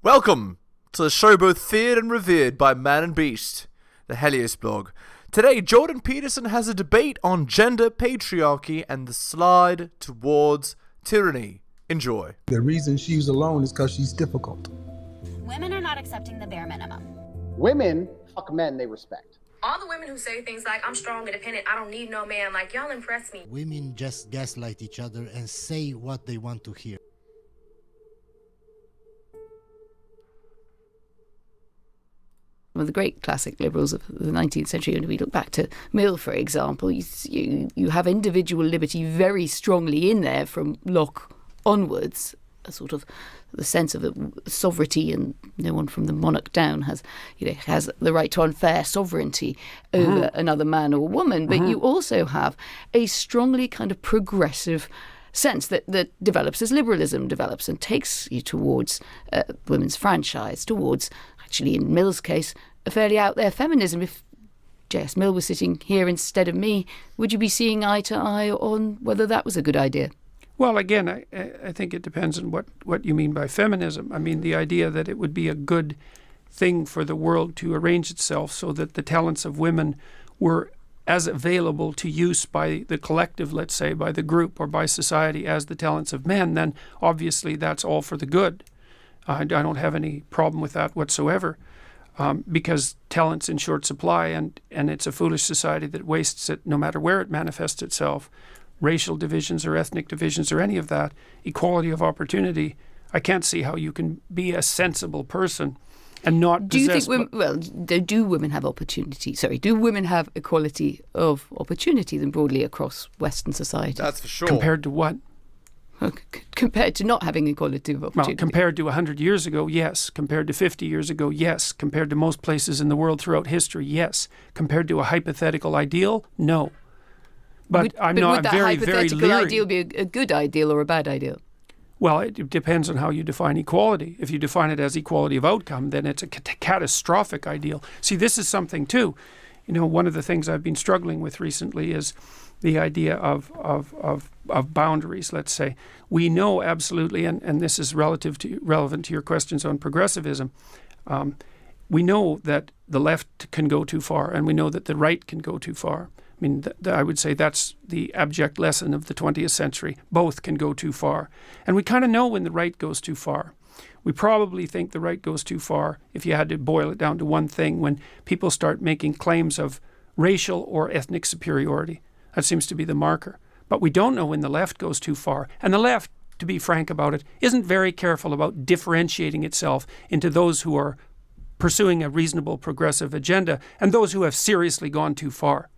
Welcome to the show both feared and revered by man and beast, the Heliosblog. Today, Jordan Peterson has a debate on gender patriarchy and the slide towards tyranny. Enjoy. The reason she's alone is because she's difficult. Women are not accepting the bare minimum. Women fuck men they respect. All the women who say things like, I'm strong, independent, I don't need no man, like, y'all impress me. Women just gaslight each other and say what they want to hear. One of the great classic liberals of the 19th century, and if we look back to Mill, for example, you have individual liberty very strongly in there from Locke onwards, a sort of the sense of sovereignty, and no one from the monarch down has the right to unfair sovereignty over another man or woman. But you also have a strongly kind of progressive sense that develops as liberalism develops and takes you towards women's franchise, towards, actually in Mill's case, a fairly out there feminism. If J.S. Mill was sitting here instead of me, would you be seeing eye to eye on whether that was a good idea? Well, again, I think it depends on what you mean by feminism. I mean, the idea that it would be a good thing for the world to arrange itself so that the talents of women were as available to use by the collective, let's say, by the group or by society as the talents of men, then obviously that's all for the good. I don't have any problem with that whatsoever, because talent's in short supply, and it's a foolish society that wastes it no matter where it manifests itself. Racial divisions or ethnic divisions or any of that, equality of opportunity, I can't see how you can be a sensible person and not do you possess... think do women have opportunity? Sorry, do women have equality of opportunity then broadly across Western society? That's for sure. Compared to what? Compared to not having equality of opportunity. Well, compared to 100 years ago, yes. Compared to 50 years ago, yes. Compared to most places in the world throughout history, yes. Compared to a hypothetical ideal, no. But I'm very, very leery. Would that hypothetical ideal be a good ideal or a bad ideal? Well, it depends on how you define equality. If you define it as equality of outcome, then it's a catastrophic ideal. See, this is something too. You know, one of the things I've been struggling with recently is the idea of boundaries, let's say. We know absolutely, and this is relevant to your questions on progressivism, we know that the left can go too far, and we know that the right can go too far. I mean, I would say that's the abject lesson of the 20th century. Both can go too far. And we kind of know when the right goes too far. We probably think the right goes too far, if you had to boil it down to one thing, when people start making claims of racial or ethnic superiority. That seems to be the marker. But we don't know when the left goes too far. And the left, to be frank about it, isn't very careful about differentiating itself into those who are pursuing a reasonable progressive agenda and those who have seriously gone too far.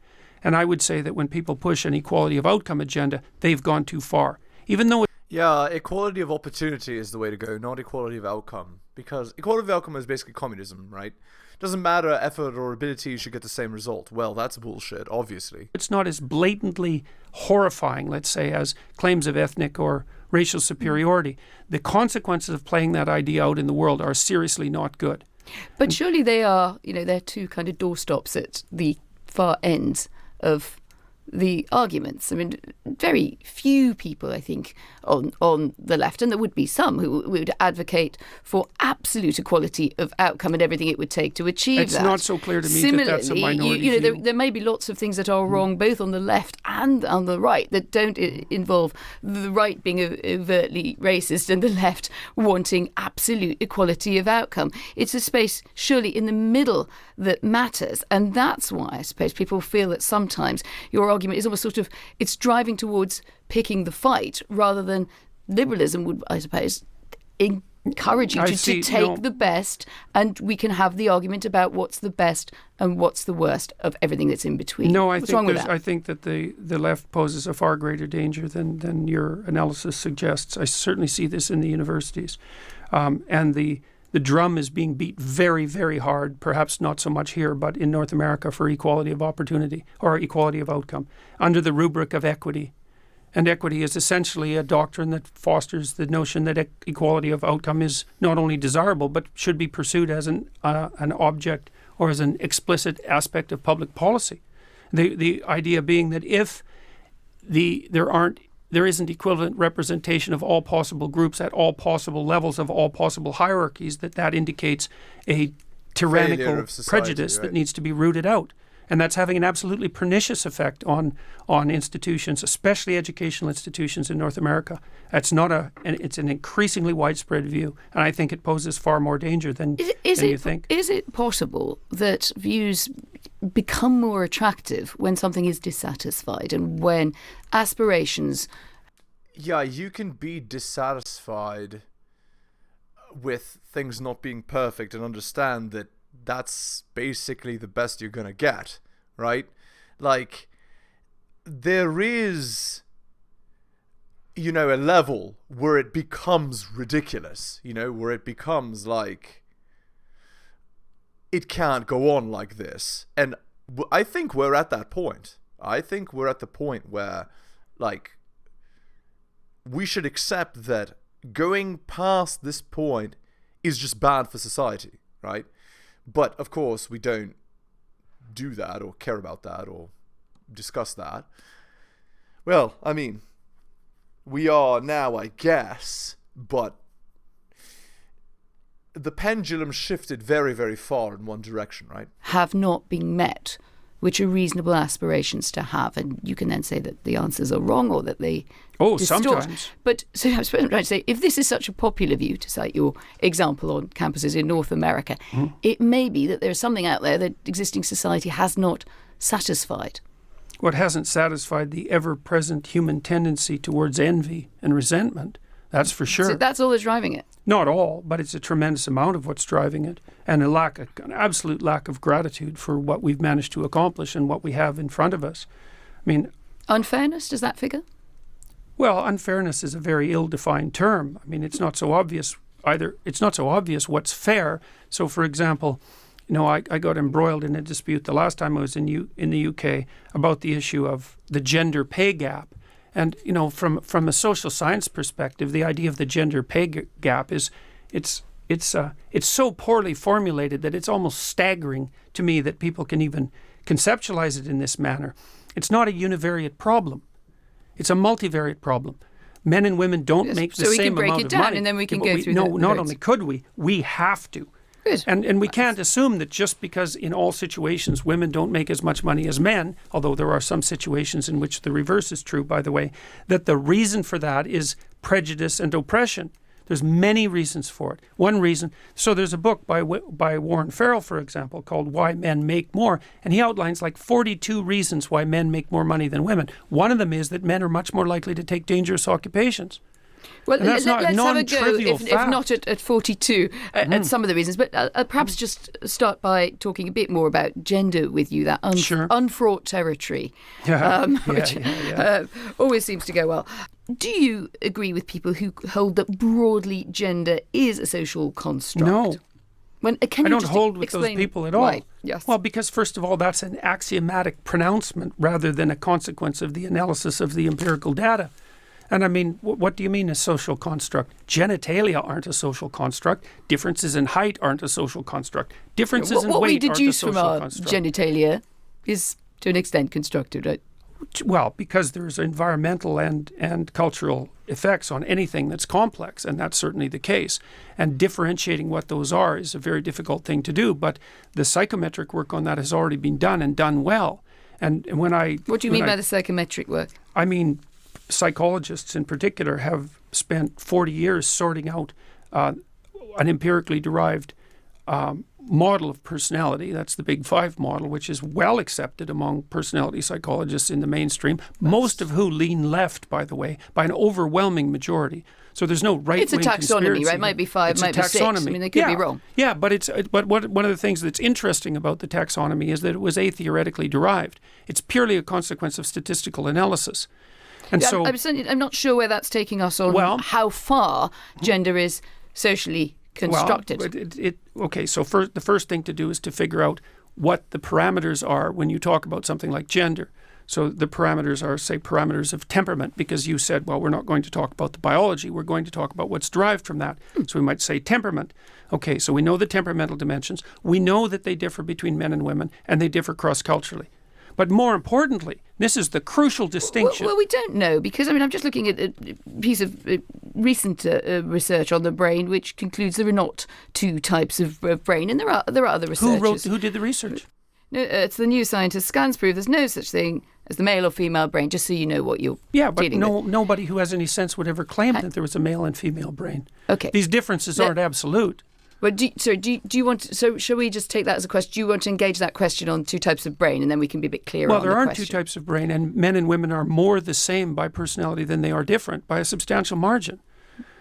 And I would say that when people push an equality of outcome agenda, they've gone too far. Even though Yeah, equality of opportunity is the way to go, not equality of outcome. Because equality of outcome is basically communism, right? Doesn't matter effort or ability, you should get the same result. Well, that's bullshit, obviously. it's not as blatantly horrifying, let's say, as claims of ethnic or racial superiority, the consequences of playing that idea out in the world are seriously not good. But surely they are, they're two kind of doorstops at the far ends of the arguments. I mean, very few people, I think, on the left, and there would be some who would advocate for absolute equality of outcome and everything it would take to achieve It's that. not so clear to me Similarly, that that's a minority view. There may be lots of things that are wrong both on the left and on the right that don't involve the right being overtly racist and the left wanting absolute equality of outcome. It's a space surely in the middle that matters, and that's why I suppose people feel that sometimes your argument is almost sort of, it's driving towards picking the fight rather than liberalism would, I suppose, encourage you to take the best, and we can have the argument about what's the best and what's the worst of everything that's in between. No, What's wrong with that? I think that the left poses a far greater danger than your analysis suggests. I certainly see this in the universities. And the drum is being beat very, very hard, perhaps not so much here, but in North America, for equality of opportunity or equality of outcome under the rubric of equity. And equity is essentially a doctrine that fosters the notion that equality of outcome is not only desirable, but should be pursued as an object or as an explicit aspect of public policy. The idea being that if there aren't there isn't equivalent representation of all possible groups at all possible levels of all possible hierarchies, that indicates a tyrannical society, prejudice that needs to be rooted out. And that's having an absolutely pernicious effect on institutions, especially educational institutions in North America. It's an increasingly widespread view, and I think it poses far more danger than you think. Is it possible that views become more attractive when something is dissatisfied and when aspirations... Yeah, you can be dissatisfied with things not being perfect and understand that that's basically the best you're gonna get, right? Like, there is, a level where it becomes ridiculous, where it becomes like, it can't go on like this. And I think we're at that point. I think we're at the point where, like, we should accept that going past this point is just bad for society, right? But, of course, we don't do that or care about that or discuss that. Well, I mean, we are now, I guess, but the pendulum shifted very, very far in one direction, right? Have not been met, which are reasonable aspirations to have. And you can then say that the answers are wrong or that they distort. Sometimes. But so I was trying to say, if this is such a popular view, to cite your example on campuses in North America, it may be that there's something out there that existing society has not satisfied. What hasn't satisfied the ever-present human tendency towards envy and resentment, that's for sure. So that's all that's driving it. Not all, but it's a tremendous amount of what's driving it, and an absolute lack of gratitude for what we've managed to accomplish and what we have in front of us. I mean, unfairness, does that figure? Well, unfairness is a very ill-defined term. I mean, it's not so obvious either. It's not so obvious what's fair. So, for example, I got embroiled in a dispute the last time I was in the UK about the issue of the gender pay gap. And, from a social science perspective, the idea of the gender pay gap is it's so poorly formulated that it's almost staggering to me that people can even conceptualize it in this manner. It's not a univariate problem. It's a multivariate problem. Men and women don't make the same amount of money. So we can break it down and then we can go through No, not only could we have to. Good. And we can't assume that just because in all situations women don't make as much money as men, although there are some situations in which the reverse is true, by the way, that the reason for that is prejudice and oppression. There's many reasons for it. One reason, so there's a book by Warren Farrell, for example, called Why Men Make More, and he outlines like 42 reasons why men make more money than women. One of them is that men are much more likely to take dangerous occupations. Well, let's have a go, if not at 42, at some of the reasons. But perhaps just start by talking a bit more about gender with you, that unfraught territory, which always seems to go well. Do you agree with people who hold that broadly gender is a social construct? No. I don't hold with those people at all. Why? Yes. Well, because first of all, that's an axiomatic pronouncement rather than a consequence of the analysis of the empirical data. And I mean, what do you mean a social construct? Genitalia aren't a social construct. Differences in height aren't a social construct. Differences in weight aren't a social construct. What we deduce from our genitalia is to an extent constructed, right? Well, because there's environmental and cultural effects on anything that's complex, and that's certainly the case. And differentiating what those are is a very difficult thing to do, but the psychometric work on that has already been done and done well. And when I... What do you mean by the psychometric work? I mean, psychologists in particular have spent 40 years sorting out an empirically derived model of personality. That's the Big Five model, which is well accepted among personality psychologists in the mainstream, most of who lean left, by the way, by an overwhelming majority. So there's no right-wing conspiracy. It's a taxonomy, right? Might be five, might be six. I mean, they could be wrong. Yeah, but one of the things that's interesting about the taxonomy is that it was atheoretically derived. It's purely a consequence of statistical analysis. And yeah, so I'm not sure where that's taking us on how far gender is socially constructed. So the first thing to do is to figure out what the parameters are when you talk about something like gender. So the parameters are, say, parameters of temperament, because you said, well, we're not going to talk about the biology, we're going to talk about what's derived from that. So we might say temperament. Okay, so we know the temperamental dimensions. We know that they differ between men and women, and they differ cross-culturally. But more importantly, this is the crucial distinction. Well, we don't know because, I'm just looking at a piece of recent research on the brain which concludes there are not two types of brain, and there are other researchers. Who did the research? No, it's the new scientist. Scans prove there's no such thing as the male or female brain, just so you know what you're dealing with. Nobody who has any sense would ever claim that there was a male and female brain. Okay. These differences aren't absolute. But do you want to, so shall we just take that as a question? Do you want to engage that question on two types of brain, and then we can be a bit clearer on the question? Well, there aren't two types of brain, and men and women are more the same by personality than they are different by a substantial margin.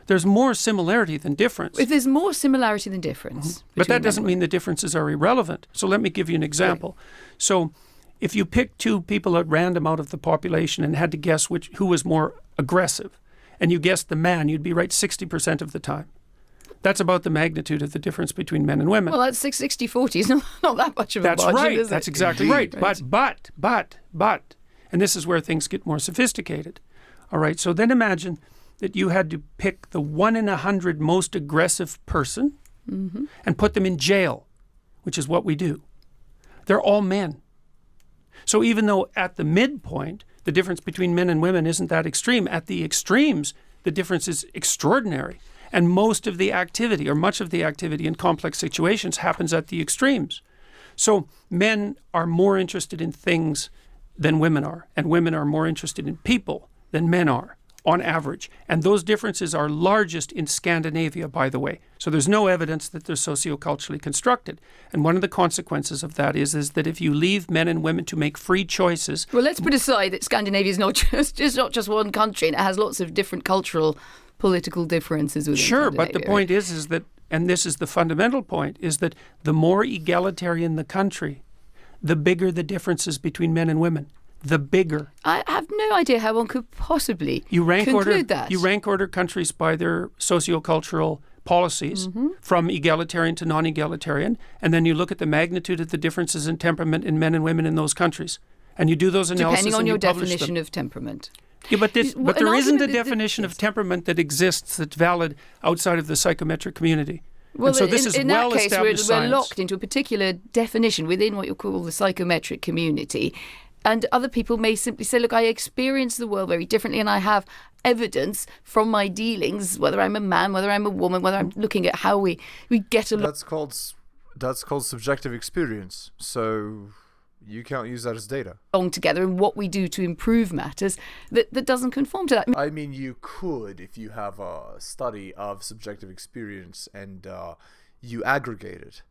There's more similarity than difference. If there's more similarity than difference. But that doesn't mean the differences are irrelevant. So let me give you an example. Right. So if you pick two people at random out of the population and had to guess who was more aggressive, and you guessed the man, you'd be right 60% of the time. That's about the magnitude of the difference between men and women. Well, that's 60-40. It's not that much of a margin, right. is it? That's exactly right. But, and this is where things get more sophisticated. All right, so then imagine that you had to pick the 1 in 100 most aggressive person and put them in jail, which is what we do. They're all men. So even though at the midpoint, the difference between men and women isn't that extreme, at the extremes, the difference is extraordinary. And most of the activity, or much of the activity in complex situations, happens at the extremes. So men are more interested in things than women are, and women are more interested in people than men are, on average. And those differences are largest in Scandinavia, by the way. So there's no evidence that they're socioculturally constructed. And one of the consequences of that is that if you leave men and women to make free choices... Well, let's put aside that Scandinavia is not just one country, and it has lots of different cultural political differences within Sure, but the point is that, and this is the fundamental point, is that the more egalitarian the country, the bigger the differences between men and women. The bigger. I have no idea how one could possibly conclude that. You rank order countries by their sociocultural policies from egalitarian to non-egalitarian, and then you look at the magnitude of the differences in temperament in men and women in those countries. And you do those analyses depending on your publish definition them. of temperament. Yeah, but there isn't a definition of temperament that exists that's valid outside of the psychometric community. Well, and so this is in that case, well-established we're science. locked into a particular definition within what you call the psychometric community. And other people may simply say, look, I experience the world very differently, and I have evidence from my dealings, whether I'm a man, whether I'm a woman, whether I'm looking at how we get along. That's called subjective experience. So you can't use that as data. Together, and what we do to improve matters that doesn't conform to that. I mean, you could if you have a study of subjective experience and you aggregate it.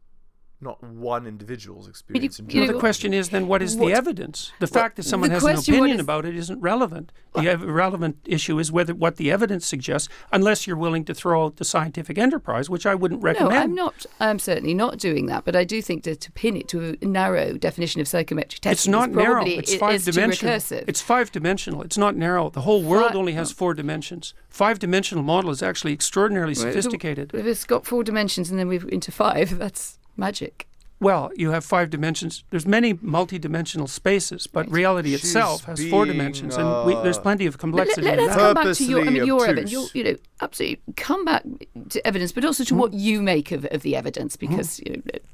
Not one individual's experience. The question is then, what is the evidence? The fact that someone has an opinion about it isn't relevant. The relevant issue is what the evidence suggests, unless you're willing to throw out the scientific enterprise, which I wouldn't recommend. No, I'm not. I'm certainly not doing that. But I do think that to pin it to a narrow definition of psychometric testing it's not narrow. It's 5-dimensional. Recursive. It's 5-dimensional. It's not narrow. The whole world only has 4 dimensions. 5-dimensional model is actually extraordinarily sophisticated. If it's got 4 dimensions and then we're into 5, that's magic. Well, you have 5 dimensions. There's many multi-dimensional spaces, but reality itself has 4 dimensions, and there's plenty of complexity in that. Let's come back to your evidence. Absolutely come back to evidence, but also to what you make of the evidence, because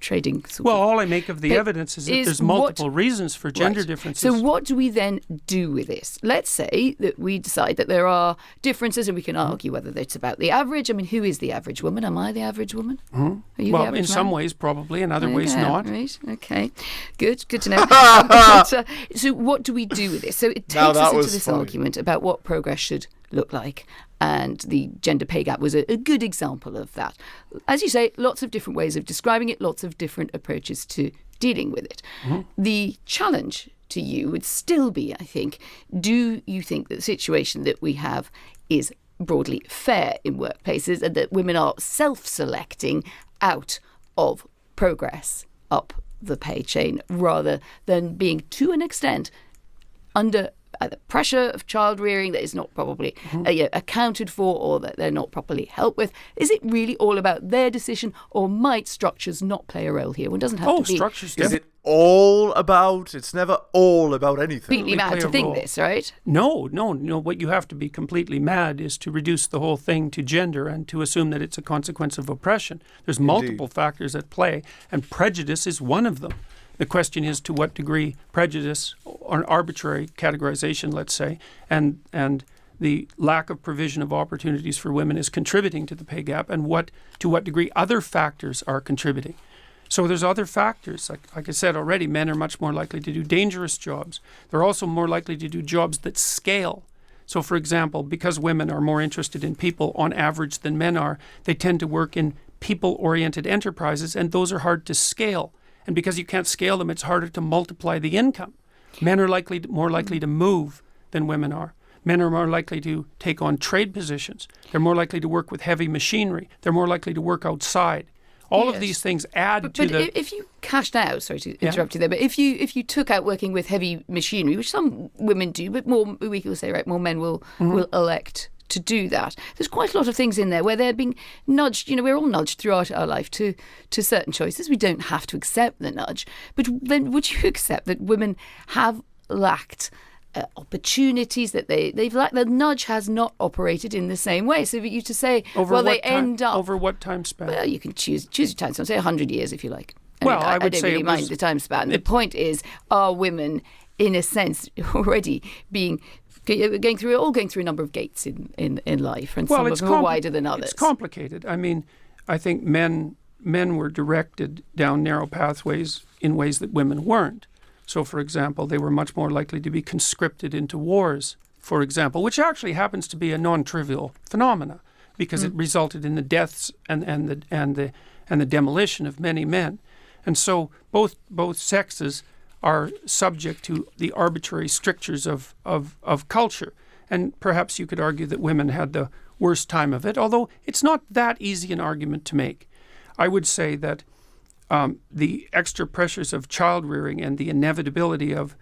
trading. All I make of the evidence is that there's multiple reasons for gender differences. So what do we then do with this? Let's say that we decide that there are differences, and we can argue whether it's about the average. I mean, who is the average woman? Am I the average woman? Are you the average in some ways probably, in other ways not. Right. Okay. Good to know. So what do we do with this? So it takes us into this argument about what progress should look like. And the gender pay gap was a good example of that. As you say, lots of different ways of describing it, lots of different approaches to dealing with it. The challenge to you would still be, I think, do you think that the situation that we have is broadly fair in workplaces, and that women are self-selecting out of progress up the pay chain, rather than being, to an extent, under either pressure of child rearing that is not probably accounted for, or that they're not properly helped with? Is it really all about their decision, or might structures not play a role here? One doesn't have to be. Structures. Is it all about? It's never all about anything. Completely mad to think this, right? No. What you have to be completely mad is to reduce the whole thing to gender and to assume that it's a consequence of oppression. There's multiple factors at play, and prejudice is one of them. The question is to what degree prejudice or arbitrary categorization, let's say, and the lack of provision of opportunities for women is contributing to the pay gap, and to what degree other factors are contributing. So there's other factors. Like I said already, men are much more likely to do dangerous jobs. They're also more likely to do jobs that scale. So for example, because women are more interested in people on average than men are, they tend to work in people-oriented enterprises, and those are hard to scale. And because you can't scale them, it's harder to multiply the income. Men are more likely to move than women are. Men are more likely to take on trade positions. They're more likely to work with heavy machinery. They're more likely to work outside. All of these things add to the... But if you cashed out, sorry to interrupt you there, but if you took out working with heavy machinery, which some women do, but more, we will say, right, more men will elect to do that. There's quite a lot of things in there where they're being nudged. You know, we're all nudged throughout our life to certain choices. We don't have to accept the nudge. But then would you accept that women have lacked opportunities, that they've lacked? The nudge has not operated in the same way. So for you to say, end up... Over what time span? Well, you can choose your time span. Say 100 years if you like. I would don't say really mind the time span. The point is, are women, in a sense, already going through a number of gates in life, and some of them are wider than others? It's complicated. I mean, I think men were directed down narrow pathways in ways that women weren't. So, for example, they were much more likely to be conscripted into wars, for example, which actually happens to be a non-trivial phenomena, because it resulted in the deaths and the demolition of many men. And so both sexes are subject to the arbitrary strictures of culture. And perhaps you could argue that women had the worst time of it, although it's not that easy an argument to make. I would say that the extra pressures of child rearing and the inevitability of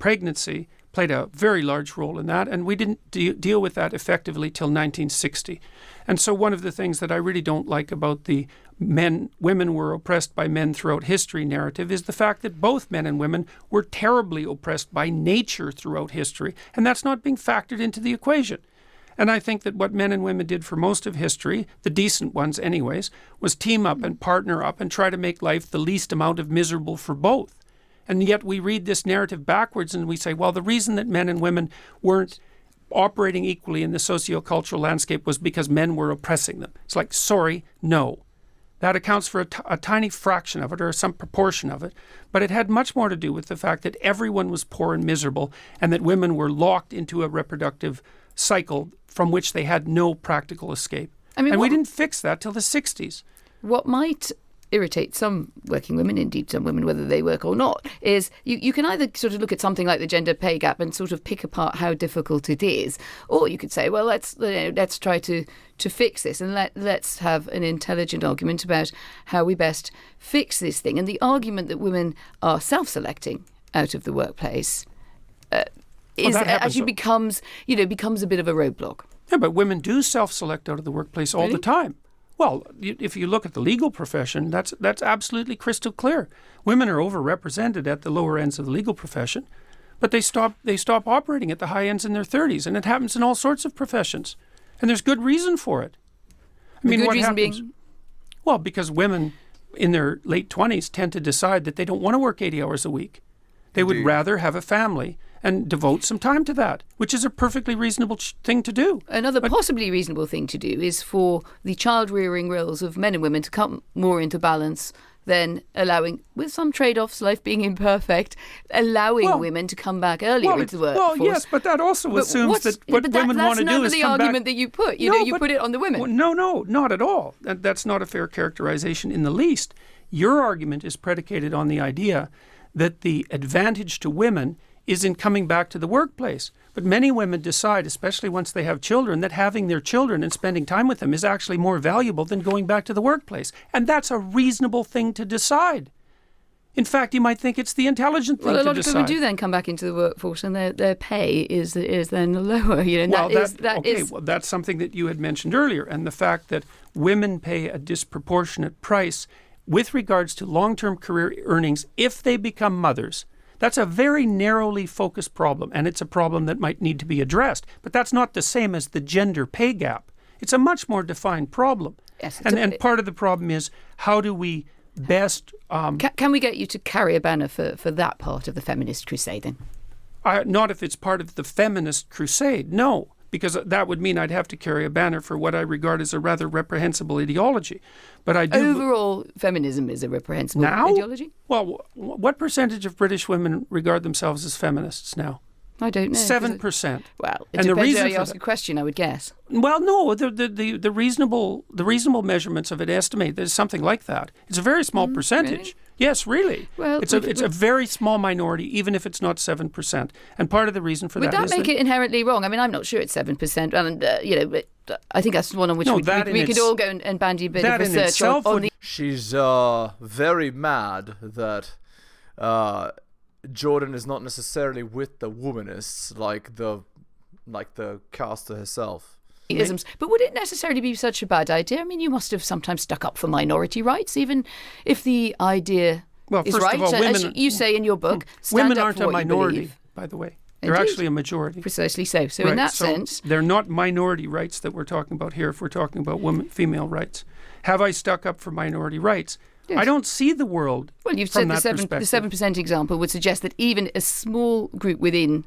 pregnancy played a very large role in that, and we didn't deal with that effectively till 1960. And so one of the things that I really don't like about the women were oppressed by men throughout history narrative is the fact that both men and women were terribly oppressed by nature throughout history, and that's not being factored into the equation. And I think that what men and women did for most of history, the decent ones anyways, was team up and partner up and try to make life the least amount of miserable for both. And yet we read this narrative backwards and we say, well, the reason that men and women weren't operating equally in the sociocultural landscape was because men were oppressing them. It's like, sorry, no. That accounts for a tiny fraction of it, or some proportion of it, but it had much more to do with the fact that everyone was poor and miserable, and that women were locked into a reproductive cycle from which they had no practical escape. And we didn't fix that till the 60s. What might irritate some working women, indeed some women, whether they work or not, is you can either sort of look at something like the gender pay gap and sort of pick apart how difficult it is, or you could say, well, let's try to fix this, and let's have an intelligent argument about how we best fix this thing. And the argument that women are self-selecting out of the workplace actually becomes a bit of a roadblock. Yeah, but women do self-select out of the workplace all the time. Well, if you look at the legal profession, that's absolutely crystal clear. Women are overrepresented at the lower ends of the legal profession, but they stop operating at the high ends in their 30s, and it happens in all sorts of professions. And there's good reason for it. The good reason being? Well, because women in their late 20s tend to decide that they don't want to work 80 hours a week. They would rather have a family and devote some time to that, which is a perfectly reasonable thing to do. Another possibly reasonable thing to do is for the child-rearing roles of men and women to come more into balance than allowing, with some trade-offs, life being imperfect, allowing women to come back earlier into the workforce. Well, yes, but that also assumes that what women want to do is come back... That's never the argument that you put. You put it on the women. Well, no, not at all. That's not a fair characterization in the least. Your argument is predicated on the idea that the advantage to women is in coming back to the workplace. But many women decide, especially once they have children, that having their children and spending time with them is actually more valuable than going back to the workplace. And that's a reasonable thing to decide. In fact, you might think it's the intelligent thing to decide. Well, a lot of women do then come back into the workforce, and their pay is then lower. Well, that's something that you had mentioned earlier, and the fact that women pay a disproportionate price with regards to long-term career earnings if they become mothers. That's a very narrowly focused problem, and it's a problem that might need to be addressed. But that's not the same as the gender pay gap. It's a much more defined problem. Yes, and part of the problem is, how do we best... Can we get you to carry a banner for that part of the feminist crusade then? Not if it's part of the feminist crusade, no. Because that would mean I'd have to carry a banner for what I regard as a rather reprehensible ideology. But I do... Overall, feminism is a reprehensible now? ideology? Well, what percentage of British women regard themselves as feminists now? I don't know. 7%. Well, it And the depends reason how you for ask that- a question, I would guess. Well, no, the reasonable measurements of it estimate there's something like that. It's a very small percentage. really? Yes, really. Well, it's a very small minority, even if it's not 7%. And part of the reason for Would that that is make it inherently wrong? I mean, I'm not sure it's 7%, and but I think that's one on which No, we in could all go and bandy a bit of that in research itself on would- the... She's very mad that Jordan is not necessarily with the womanists like the caster herself. isms. But would it necessarily be such a bad idea? I mean, you must have sometimes stuck up for minority rights, even if the idea Well, is first right. of all, As women... you say in your book, stand Women up aren't for a what you minority, believe. by the way. They're Indeed. actually a majority. Precisely so. So in Right, that so sense... they're not minority rights that we're talking about here if we're talking about female rights. Have I stuck up for minority rights? Yes. I don't see the world Well, you've from said that the perspective. 7% example would suggest that even a small group within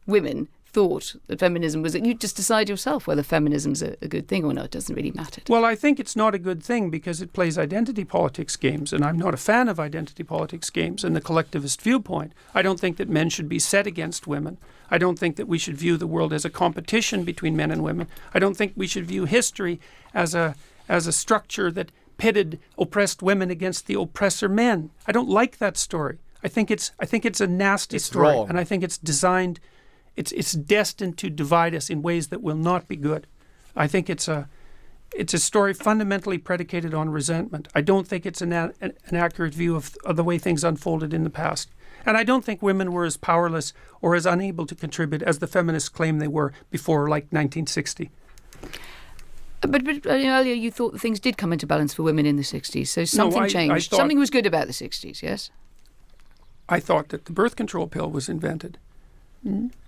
women thought that feminism was... You just decide yourself whether feminism's a good thing or not. It doesn't really matter. Well, I think it's not a good thing because it plays identity politics games, and I'm not a fan of identity politics games and the collectivist viewpoint. I don't think that men should be set against women. I don't think that we should view the world as a competition between men and women. I don't think we should view history as a structure that pitted oppressed women against the oppressor men. I don't like that story. I think it's a nasty story, wrong. and I think it's designed... It's destined to divide us in ways that will not be good. I think it's a story fundamentally predicated on resentment. I don't think it's an accurate view of the way things unfolded in the past. And I don't think women were as powerless or as unable to contribute as the feminists claim they were before, like, 1960. But earlier you thought that things did come into balance for women in the 60s, so something I changed. thought- Something was good about the 60s, yes? I thought that the birth control pill was invented.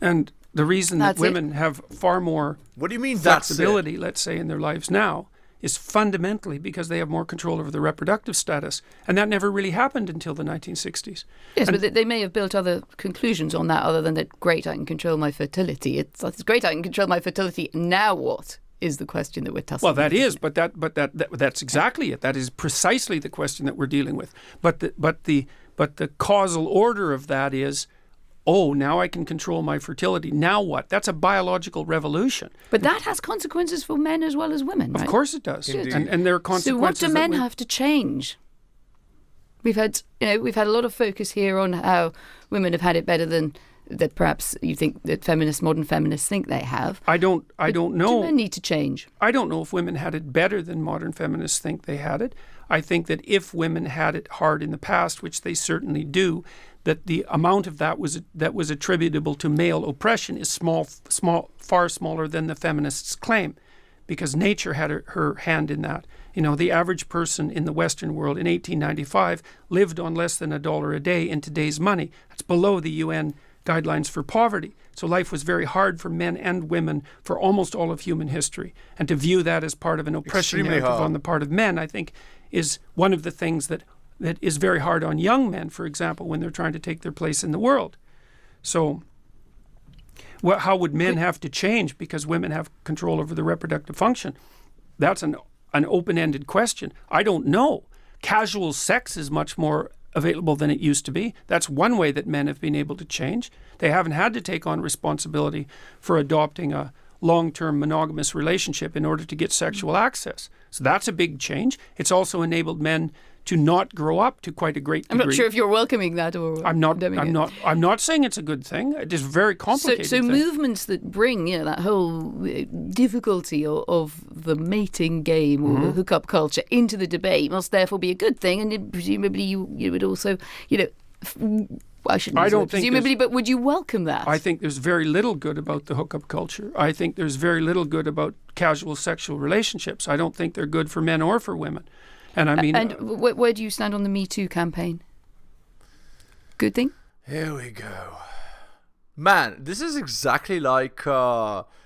And the reason That's that it? women have far more What do you mean that's it? flexibility, let's say, in their lives now is fundamentally because they have more control over their reproductive status. And that never really happened until the 1960s. Yes, And- but they may have built other conclusions on that other than that, great, I can control my fertility. It's great, I can control my fertility. Now what is the question that we're tussling Well, that with, is, isn't it? but that's exactly it. That is precisely the question that we're dealing with. But the causal order of that is, oh, now I can control my fertility. Now what? That's a biological revolution. But that has consequences for men as well as women, right? Of course it does. Indeed. And there are So consequences. what do that men we- have to change? We've had a lot of focus here on how women have had it better than that perhaps you think that modern feminists think they have. I don't Do know. men need to change? I don't know if women had it better than modern feminists think they had it. I think that if women had it hard in the past, which they certainly do, that the amount of that was attributable to male oppression is far smaller than the feminists claim, because nature had her hand in that. You know, the average person in the Western world in 1895 lived on less than $1 a day in today's money. That's below the UN guidelines for poverty. So life was very hard for men and women for almost all of human history. And to view that as part of an oppression Extremely narrative hard. on the part of men, I think, is one of the things that is very hard on young men, for example, when they're trying to take their place in the world. So how would men have to change because women have control over the reproductive function? That's an open-ended question. I don't know. Casual sex is much more available than it used to be. That's one way that men have been able to change. They haven't had to take on responsibility for adopting a long-term monogamous relationship in order to get sexual access. So that's a big change. It's also enabled men to not grow up to quite a great I'm degree. not sure if you're welcoming that or I'm not condemning it. I'm not saying it's a good thing. It is a very complicated So thing. movements that bring that whole difficulty of the mating game or Mm-hmm. the hookup culture into the debate must therefore be a good thing, and presumably you would also I shouldn't I use the don't word think presumably, but would you welcome that? I think there's very little good about the hookup culture. I think there's very little good about casual sexual relationships. I don't think they're good for men or for women. And I mean, and where do you stand on the Me Too campaign? Good thing? Here we go. Man, this is exactly like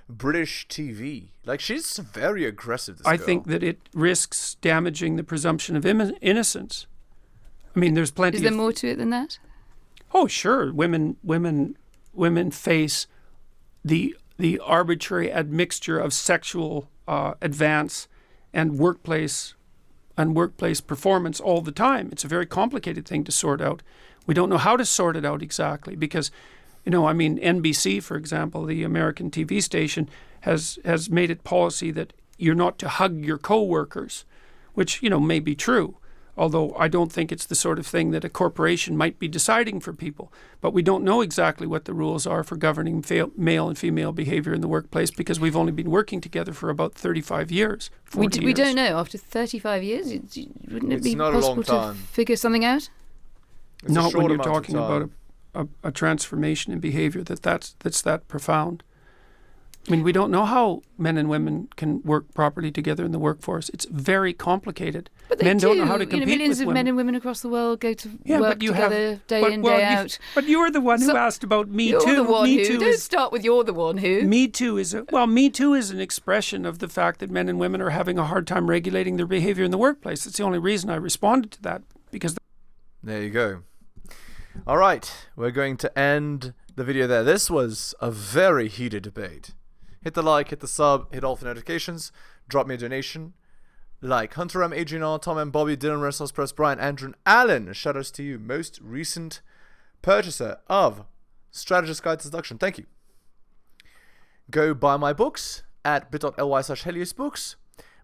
British TV. Like, she's very aggressive, this I girl. think that it risks damaging the presumption of innocence. I mean, there's plenty. Is there more to it than that? Oh, sure. Women face the arbitrary admixture of sexual advance and workplace performance all the time. It's a very complicated thing to sort out. We don't know how to sort it out exactly because, NBC, for example, the American TV station, has made it policy that you're not to hug your co-workers, which, may be true. Although I don't think it's the sort of thing that a corporation might be deciding for people. But we don't know exactly what the rules are for governing male and female behavior in the workplace because we've only been working together for about 35 years. We 40 years. don't know. After 35 years, wouldn't it It's be not a long possible time. to figure something out? It's a Not short when you're amount of talking about a transformation in behavior that's that profound. I mean, we don't know how men and women can work properly together in the workforce. It's very complicated. But they men do. don't know how to compete millions with of women. men and women across the world go to work together day in, day out. But you're the one who asked about Me You're Too. the one Me who. Too Don't is, start with you're the one who. Me Too is Me Too is an expression of the fact that men and women are having a hard time regulating their behavior in the workplace. That's the only reason I responded to that because. There you go. All right, we're going to end the video there. This was a very heated debate. Hit the like, hit the sub, hit all the notifications, drop me a donation. Like Hunter M, Adrian R, Tom M, Bobby, Dylan, Renaissance Press, Brian, Andrew, and Alan. Shout outs to you, most recent purchaser of Strategist Guide to Seduction. Thank you. Go buy my books at bit.ly/heliosbooks.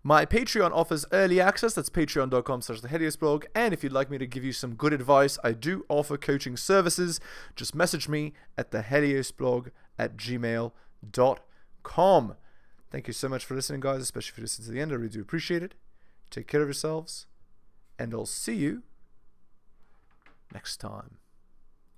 My Patreon offers early access. That's patreon.com/theheliosblog. And if you'd like me to give you some good advice, I do offer coaching services. Just message me at theheliosblog@gmail.com. Thank you so much for listening, guys, especially if you listen to the end. I really do appreciate it. Take care of yourselves, and I'll see you next time.